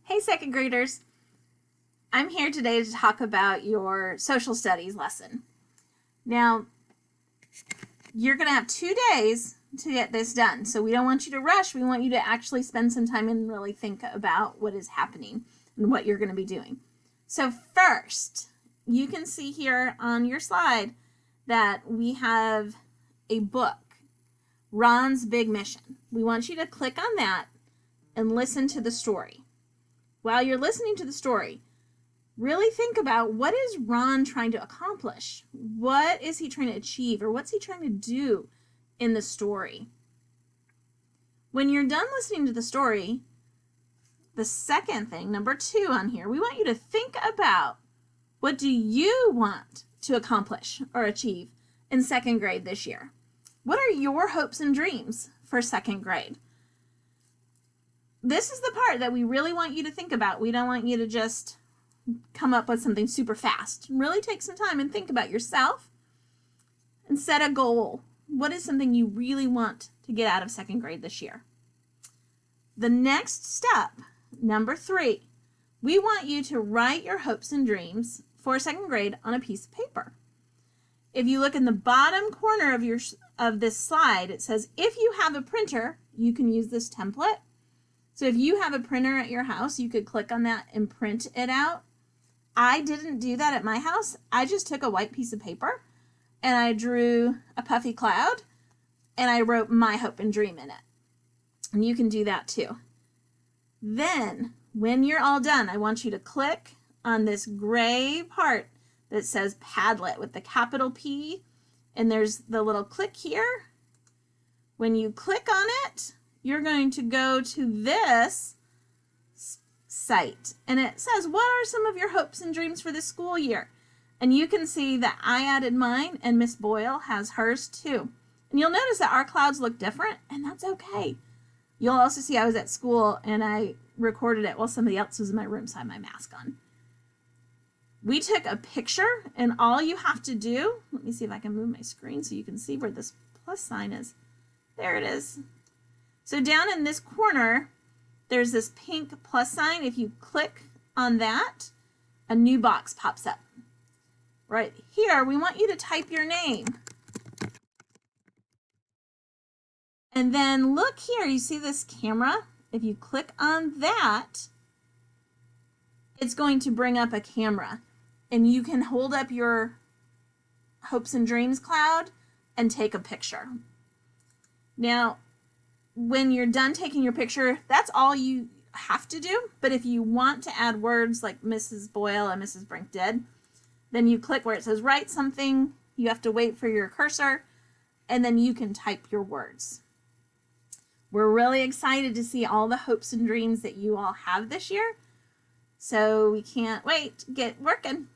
Hey, second graders. I'm here today to talk about your social studies lesson. Now, you're going to have 2 days to get this done. So we don't want you to rush. We want you to actually spend some time and really think about what is happening and what you're going to be doing. So first, you can see here on your slide that we have a book, Ron's Big Mission. We want you to click on that and listen to the story. While you're listening to the story, really think about, what is Ron trying to accomplish? What is he trying to achieve, or what's he trying to do in the story? When you're done listening to the story, the second thing, number 2 on here, we want you to think about, what do you want to accomplish or achieve in second grade this year? What are your hopes and dreams for second grade? This is the part that we really want you to think about. We don't want you to just come up with something super fast. Really take some time and think about yourself and set a goal. What is something you really want to get out of second grade this year? The next step, number 3, we want you to write your hopes and dreams for second grade on a piece of paper. If you look in the bottom corner of this slide, it says, if you have a printer, you can use this template. So if you have a printer at your house, you could click on that and print it out. I didn't do that at my house. I just took a white piece of paper and I drew a puffy cloud and I wrote my hope and dream in it. And you can do that too. Then when you're all done, I want you to click on this gray part that says Padlet with the capital P, and there's the little click here. When you click on it, you're going to go to this site, and it says, what are some of your hopes and dreams for this school year? And you can see that I added mine and Miss Boyle has hers too. And you'll notice that our clouds look different, and that's okay. You'll also see I was at school and I recorded it while somebody else was in my room, so I had my mask on. We took a picture, and all you have to do, let me see if I can move my screen so you can see where this plus sign is. There it is. So down in this corner, there's this pink plus sign. If you click on that, a new box pops up. Right here, we want you to type your name. And then look here, you see this camera? If you click on that, it's going to bring up a camera. And you can hold up your hopes and dreams cloud and take a picture. Now, when you're done taking your picture, that's all you have to do. But if you want to add words like Mrs. Boyle and Mrs. Brink did, then you click where it says write something. You have to wait for your cursor, and then you can type your words. We're really excited to see all the hopes and dreams that you all have this year. So we can't wait to get working.